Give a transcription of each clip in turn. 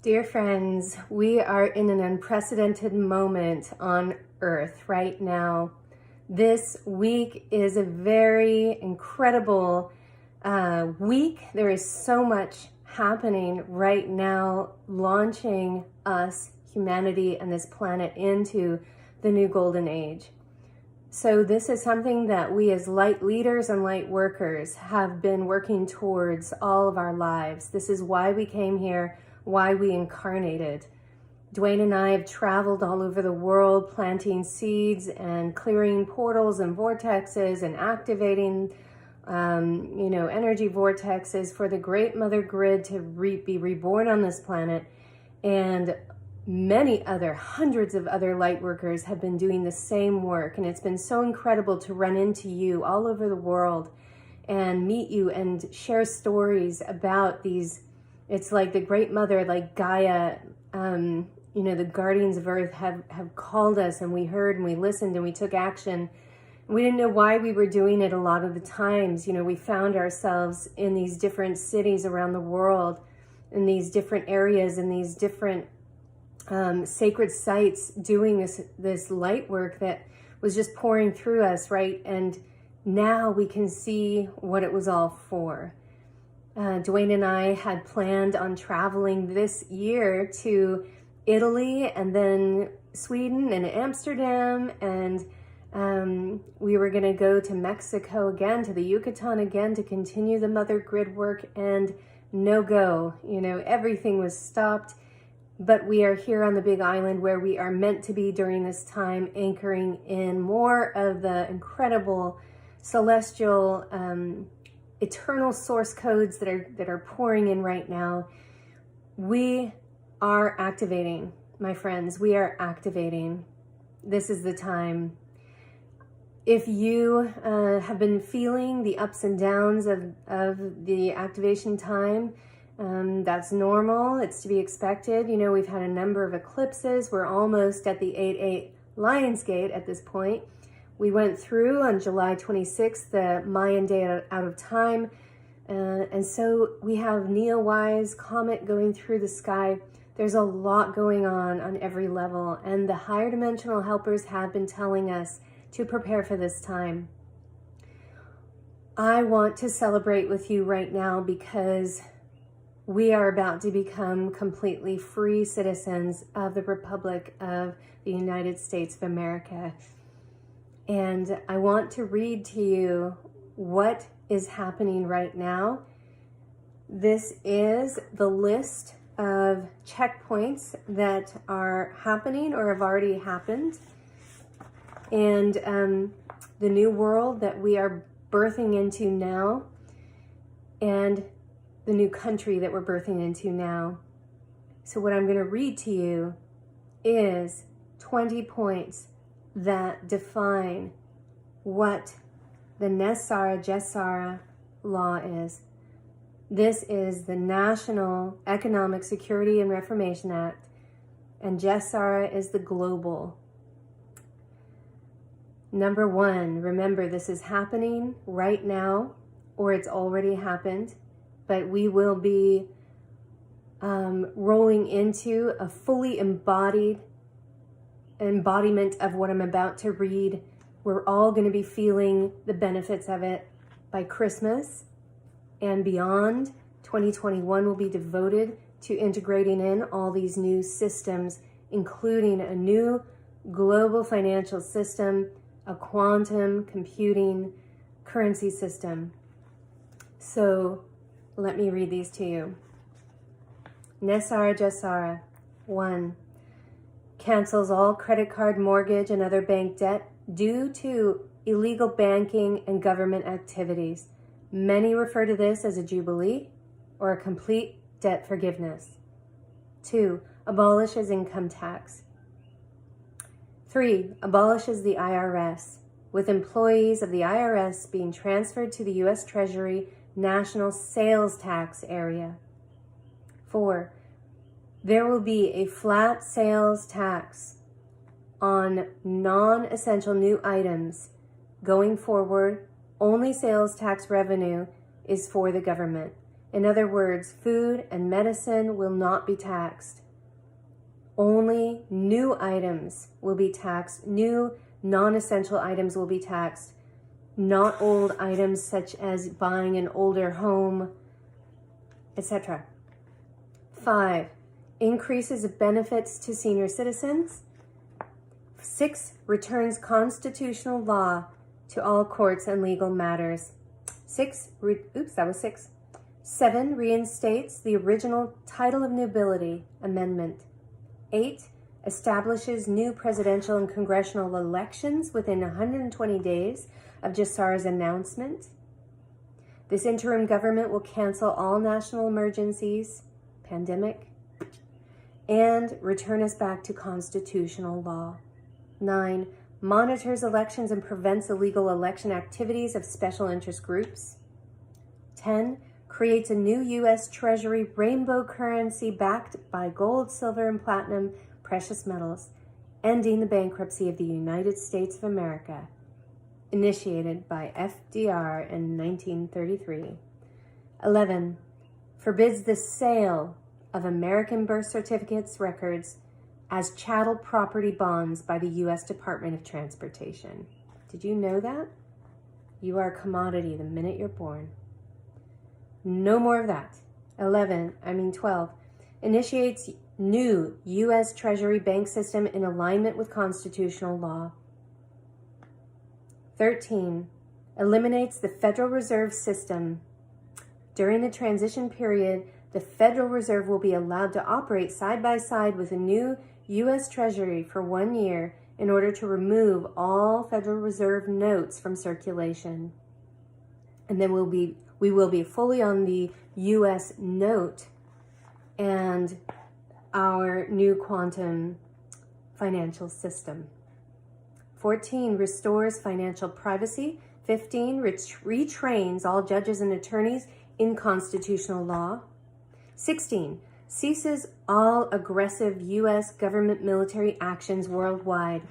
Dear friends, we are in an unprecedented moment on Earth right now. This week is a very incredible week. There is so much happening right now, launching us, humanity, and this planet into the new golden age. So this is something that we as light leaders and light workers have been working towards all of our lives. This is why we came here, why we incarnated. Dwayne and I have traveled all over the world, planting seeds and clearing portals and vortexes and activating, energy vortexes for the great mother grid to be reborn on this planet. And many other, hundreds of other light workers have been doing the same work. And it's been so incredible to run into you all over the world and meet you and share stories about these. It's like the great mother, like Gaia, the guardians of Earth have called us, and we heard and we listened and we took action. We didn't know why we were doing it a lot of the times. We found ourselves in these different cities around the world, in these different areas, in these different sacred sites, doing this light work that was just pouring through us, right? And now we can see what it was all for. Dwayne and I had planned on traveling this year to Italy and then Sweden and Amsterdam, and we were going to go to Mexico again, to the Yucatan again, to continue the mother grid work, and no go. Everything was stopped, but we are here on the Big Island where we are meant to be during this time, anchoring in more of the incredible celestial eternal source codes that are pouring in right now. We are activating, my friends. We are activating. This is the time. If you have been feeling the ups and downs of the activation time, that's normal. It's to be expected. We've had a number of eclipses. We're almost at the 8/8 Lionsgate at this point. We went through on July 26th, the Mayan day out of time. And so we have Neowise comet going through the sky. There's a lot going on every level. And the higher dimensional helpers have been telling us to prepare for this time. I want to celebrate with you right now because we are about to become completely free citizens of the Republic of the United States of America. And I want to read to you what is happening right now. This is the list of checkpoints that are happening or have already happened. And the new world that we are birthing into now, and the new country that we're birthing into now. So what I'm going to read to you is 20 points that define what the NESARA law is. This is the National Economic Security and Reformation Act, and NESARA is the global. Number 1, remember this is happening right now, or it's already happened, but we will be rolling into a fully embodiment of what I'm about to read. We're all going to be feeling the benefits of it by Christmas and beyond. 2021 will be devoted to integrating in all these new systems, including a new global financial system, a quantum computing currency system. So let me read these to you. NESARA 1. Cancels all credit card, mortgage, and other bank debt due to illegal banking and government activities. Many refer to this as a jubilee or a complete debt forgiveness. 2. Abolishes income tax. 3. Abolishes the IRS, with employees of the IRS being transferred to the U.S. Treasury National Sales Tax Area. 4. There will be a flat sales tax on non-essential new items. Going forward, only sales tax revenue is for the government. In other words, food and medicine will not be taxed. Only new items will be taxed. New non-essential items will be taxed. Not old items such as buying an older home, etc. 5, increases of benefits to senior citizens. 6, returns constitutional law to all courts and legal matters. 7, reinstates the original title of nobility amendment. 8, establishes new presidential and congressional elections within 120 days of GESARA's announcement. This interim government will cancel all national emergencies, pandemic, and return us back to constitutional law. 9, monitors elections and prevents illegal election activities of special interest groups. 10, creates a new U.S. Treasury rainbow currency backed by gold, silver, and platinum precious metals, ending the bankruptcy of the United States of America, initiated by FDR in 1933. 11, forbids the sale of American birth certificates records as chattel property bonds by the U.S. Department of Transportation. Did you know that? You are a commodity the minute you're born. No more of that. 12, initiates new U.S. Treasury bank system in alignment with constitutional law. 13, eliminates the Federal Reserve System. During the transition period, the Federal Reserve will be allowed to operate side by side with a new U.S. Treasury for 1 year in order to remove all Federal Reserve notes from circulation. And then we will be fully on the U.S. note and our new quantum financial system. 14, restores financial privacy. 15, retrains all judges and attorneys in constitutional law. 16, ceases all aggressive U.S. government military actions worldwide.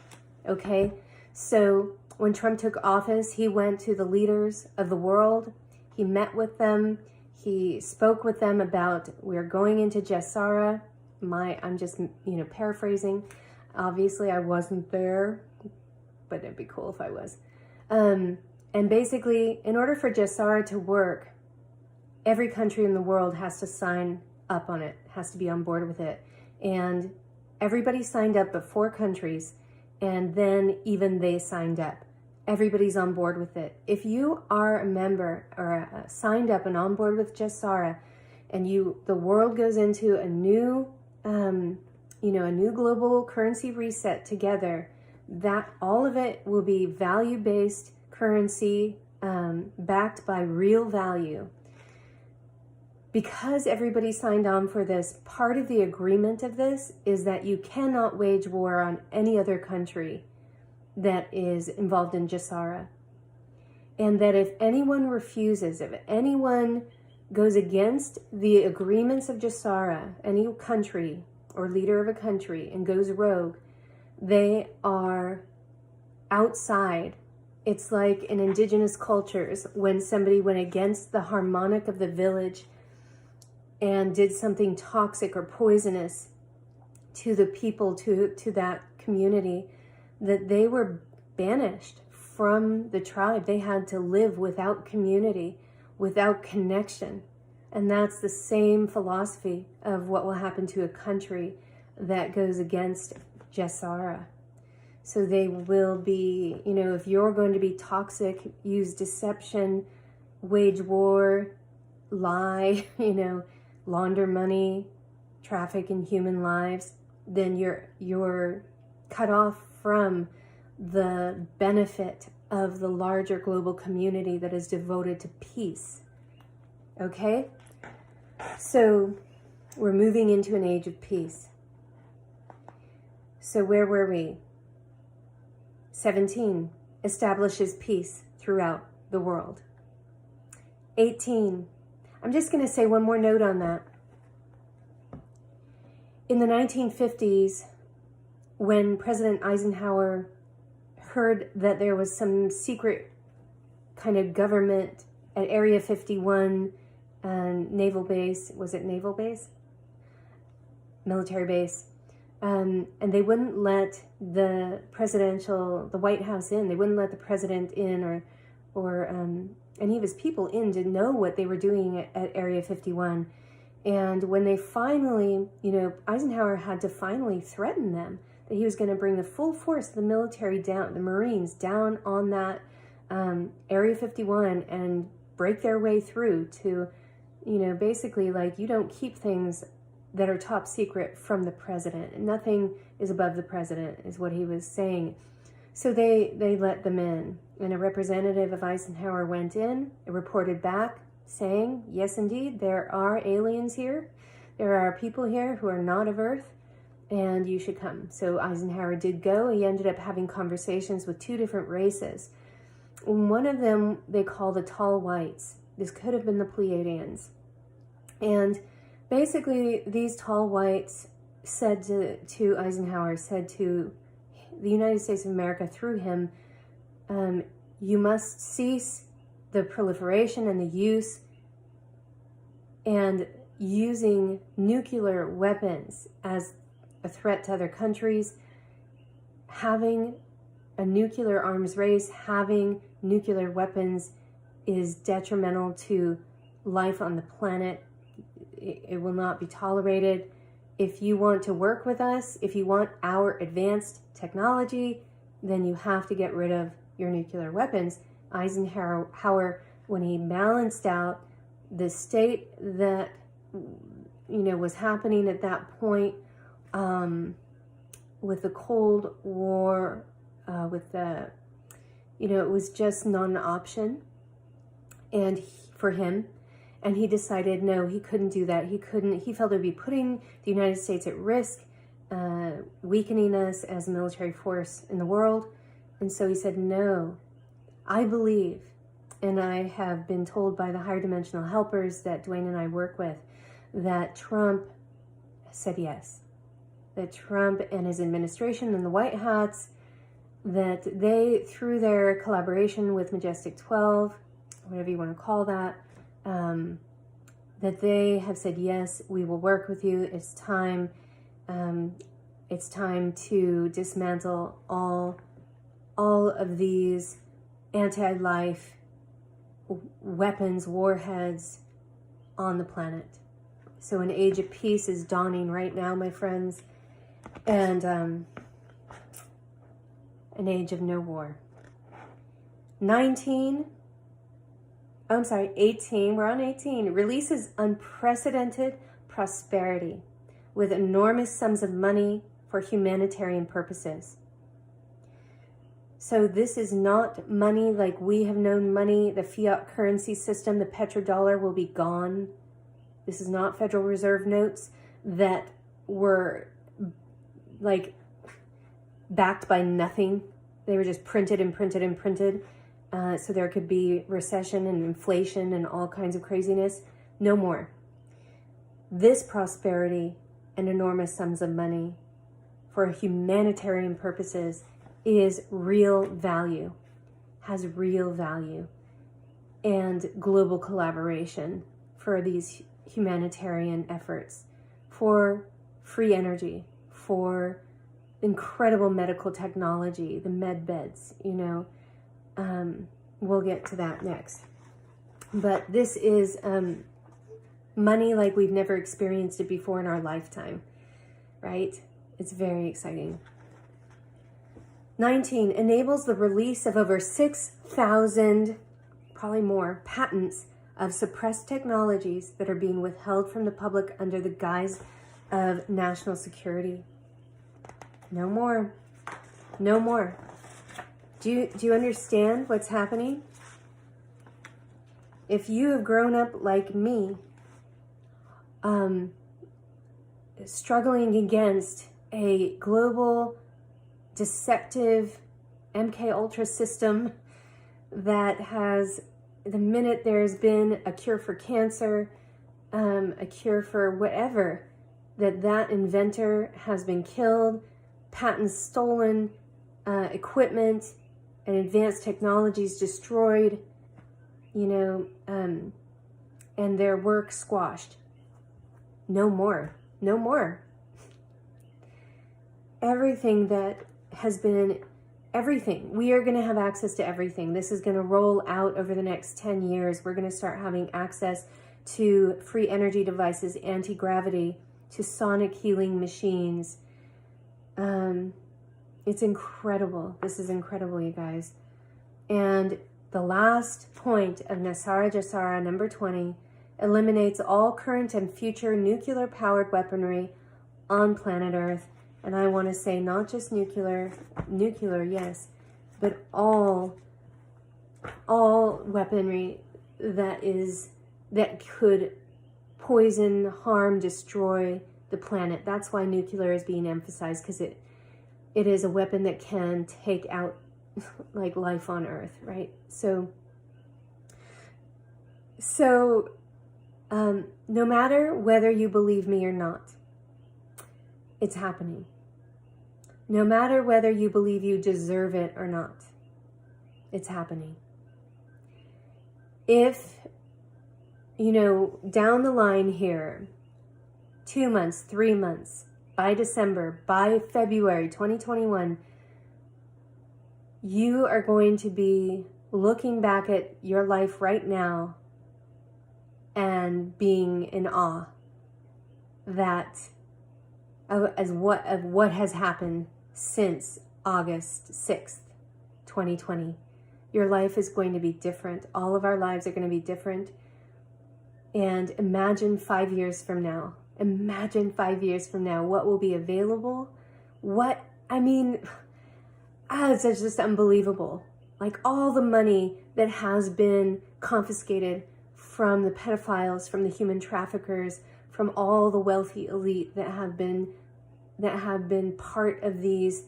Okay, so when Trump took office, he went to the leaders of the world. He met with them. He spoke with them about, we're going into GESARA. I'm just, paraphrasing. Obviously, I wasn't there, but it'd be cool if I was. And basically, in order for GESARA to work, every country in the world has to sign up on it, has to be on board with it. And everybody signed up but 4 countries, and then even they signed up. Everybody's on board with it. If you are a member or signed up and on board with GESARA, and the world goes into a new, a new global currency reset together, that all of it will be value-based currency backed by real value. Because everybody signed on for this, part of the agreement of this is that you cannot wage war on any other country that is involved in GESARA. And that if anyone refuses, if anyone goes against the agreements of GESARA, any country or leader of a country, and goes rogue, they are outside. It's like in indigenous cultures when somebody went against the harmonic of the village and did something toxic or poisonous to the people, to that community, that they were banished from the tribe. They had to live without community, without connection. And that's the same philosophy of what will happen to a country that goes against GESARA. So they will be, if you're going to be toxic, use deception, wage war, lie, launder money, traffic in human lives, then you're cut off from the benefit of the larger global community that is devoted to peace. Okay? So we're moving into an age of peace. So where were we? 17, establishes peace throughout the world. 18, I'm just going to say one more note on that. In the 1950s, when President Eisenhower heard that there was some secret kind of government at Area 51 naval base. Was it naval base? Military base. And they wouldn't let the White House in. They wouldn't let the president in or any of his people in to know what they were doing at Area 51. And when they finally, Eisenhower had to finally threaten them that he was going to bring the full force of the military down, the Marines down on that Area 51 and break their way through to, basically like, you don't keep things that are top secret from the president. Nothing is above the president, is what he was saying. So they let them in. And a representative of Eisenhower went in and reported back saying, yes, indeed, there are aliens here. There are people here who are not of Earth, and you should come. So Eisenhower did go. He ended up having conversations with 2 different races. One of them they call the tall whites. This could have been the Pleiadians. And basically, these tall whites said to Eisenhower, said to the United States of America through him, you must cease the proliferation and the use and using nuclear weapons as a threat to other countries. Having a nuclear arms race, having nuclear weapons is detrimental to life on the planet. It will not be tolerated. If you want to work with us, if you want our advanced technology, then you have to get rid of your nuclear weapons. Eisenhower, when he balanced out the state that, was happening at that point, with the Cold War, it was just not an option. And for him, and he decided, no, he couldn't do that. He felt it would be putting the United States at risk, weakening us as a military force in the world. And so he said, no, I believe, and I have been told by the higher dimensional helpers that Dwayne and I work with, that Trump said yes. That Trump and his administration and the White Hats, that they, through their collaboration with Majestic 12, whatever you want to call that, that they have said, yes, we will work with you. It's time to dismantle all of these anti-life weapons, warheads on the planet. So an age of peace is dawning right now, my friends, and an age of no war. 18, we're on 18, releases unprecedented prosperity with enormous sums of money for humanitarian purposes. So this is not money like we have known money, the fiat currency system, the petrodollar will be gone. This is not Federal Reserve notes that were like backed by nothing. They were just printed and printed and printed. So there could be recession and inflation and all kinds of craziness. No more. This prosperity and enormous sums of money for humanitarian purposes is real value, has real value, and global collaboration for these humanitarian efforts, for free energy, for incredible medical technology, the med beds, we'll get to that next. But this is money like we've never experienced it before in our lifetime, right? It's very exciting. 19, enables the release of over 6,000, probably more, patents of suppressed technologies that are being withheld from the public under the guise of national security. No more. No more. Do you understand what's happening? If you have grown up like me, struggling against a global, deceptive MK Ultra system that has, the minute there's been a cure for cancer, a cure for whatever, that inventor has been killed, patents stolen, equipment and advanced technologies destroyed, and their work squashed. No more. No more. Everything that has been, everything. We are going to have access to everything. This is going to roll out over the next 10 years. We're going to start having access to free energy devices, anti-gravity, to sonic healing machines. It's incredible. This is incredible, you guys. And the last point of NESARA number 20 eliminates all current and future nuclear-powered weaponry on planet Earth. And I want to say not just nuclear, yes, but all weaponry that could poison, harm, destroy the planet. That's why nuclear is being emphasized, because it is a weapon that can take out like life on Earth, right? So no matter whether you believe me or not, it's happening. No matter whether you believe you deserve it or not, it's happening. If, down the line here, 2 months, 3 months, by December, by February 2021, you are going to be looking back at your life right now and being in awe of what has happened since August 6th, 2020. Your life is going to be different. All of our lives are going to be different. And imagine 5 years from now. Imagine 5 years from now what will be available. It's just unbelievable. Like all the money that has been confiscated from the pedophiles, from the human traffickers, from all the wealthy elite that have been part of these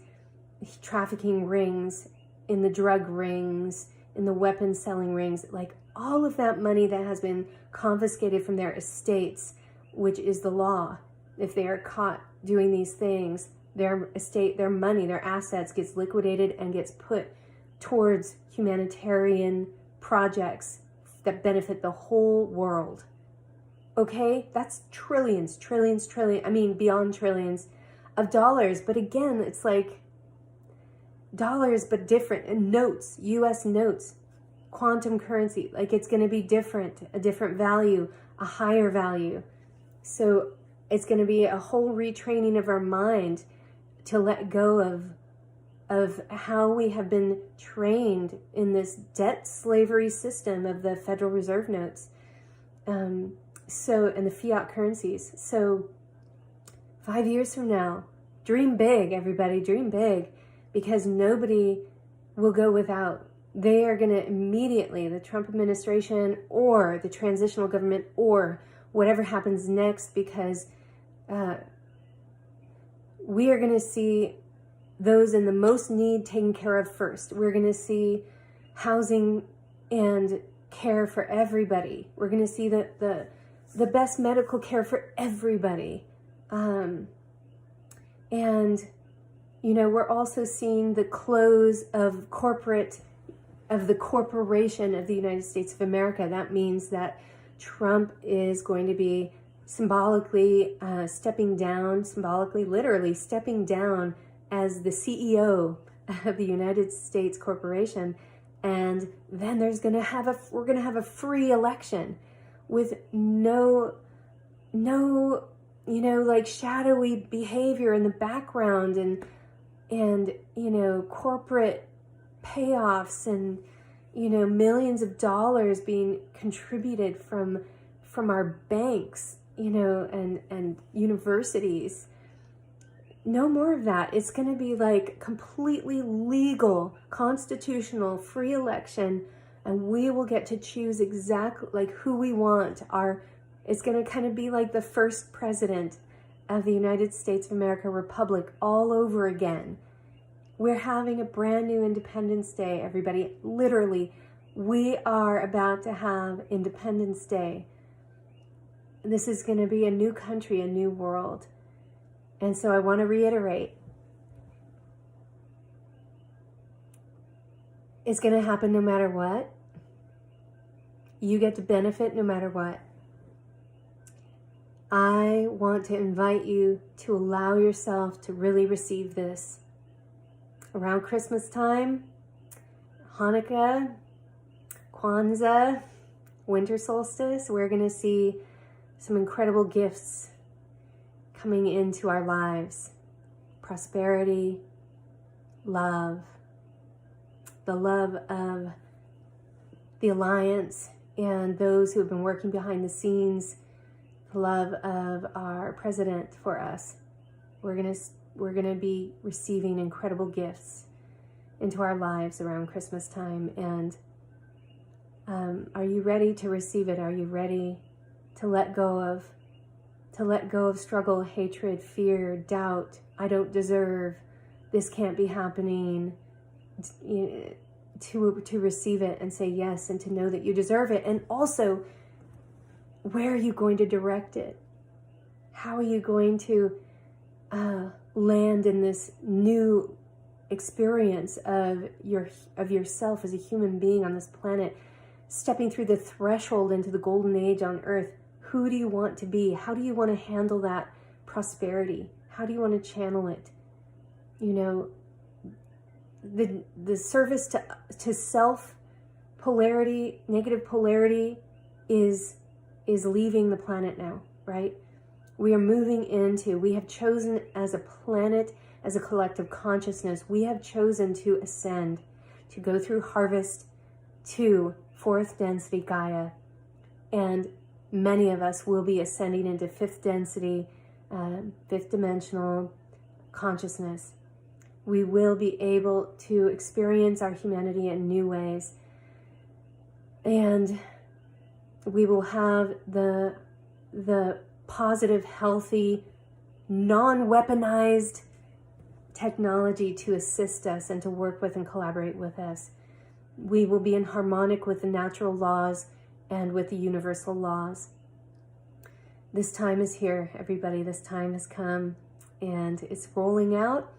trafficking rings, in the drug rings, in the weapon selling rings, like all of that money that has been confiscated from their estates, which is the law. If they are caught doing these things, their estate, their money, their assets gets liquidated and gets put towards humanitarian projects that benefit the whole world. Okay? That's trillions, beyond trillions of dollars. But again, it's like dollars, but different. And notes, US notes, quantum currency, like it's going to be different, a different value, a higher value. So it's going to be a whole retraining of our mind to let go of how we have been trained in this debt slavery system of the Federal Reserve notes, and the fiat currencies. So 5 years from now, dream big, everybody, dream big, because nobody will go without. They are going to immediately, the Trump administration or the transitional government or whatever happens next, because we are going to see those in the most need taken care of first. We're going to see housing and care for everybody. We're going to see the best medical care for everybody. We're also seeing the close of the corporation of the United States of America. That means that Trump is going to be literally stepping down as the CEO of the United States Corporation. And then we're going to have a free election with no shadowy behavior in the background and corporate payoffs and millions of dollars being contributed from our banks, and universities. No more of that. It's going to be like completely legal, constitutional, free election, and we will get to choose exactly like who we want. It's going to kind of be like the first president of the United States of America Republic all over again. We're having a brand new Independence Day, everybody. Literally, we are about to have Independence Day. This is going to be a new country, a new world. And so I want to reiterate, it's going to happen no matter what. You get to benefit no matter what. I want to invite you to allow yourself to really receive this. Around Christmas time, Hanukkah, Kwanzaa, winter solstice, we're going to see some incredible gifts coming into our lives. Prosperity, love, the love of the Alliance and those who have been working behind the scenes, the love of our president for us. We're gonna be receiving incredible gifts into our lives around Christmas time. And are you ready to receive it? Are you ready to let go of struggle, hatred, fear, doubt? I don't deserve. This can't be happening. To receive it and say yes, and to know that you deserve it. And also, where are you going to direct it? How are you going to land in this new experience of yourself as a human being on this planet, stepping through the threshold into the golden age on earth? Who do you want to be? How do you want to handle that prosperity? How do you want to channel it? You know, the service to self polarity, negative polarity is leaving the planet now, right? We are moving into, we have chosen as a planet, as a collective consciousness, we have chosen to ascend, to go through harvest to fourth density Gaia. And many of us will be ascending into fifth density, fifth dimensional consciousness. We will be able to experience our humanity in new ways. And we will have the positive, healthy, non-weaponized technology to assist us and to work with and collaborate with us. We will be in harmonic with the natural laws and with the universal laws. This time is here, everybody. This time has come, and it's rolling out.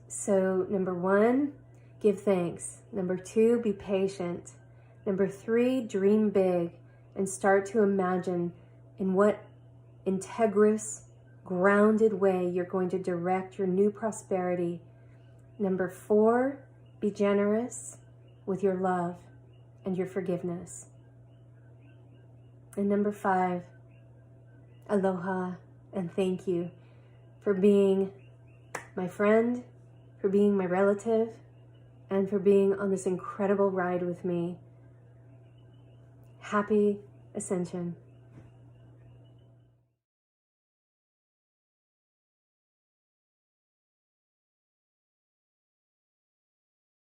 So, number 1, give thanks. Number 2, be patient. Number 3, dream big and start to imagine in what integrous, grounded way you're going to direct your new prosperity. Number 4, be generous with your love and your forgiveness. And number 5, aloha and thank you for being my friend, for being my relative, and for being on this incredible ride with me. Happy Ascension.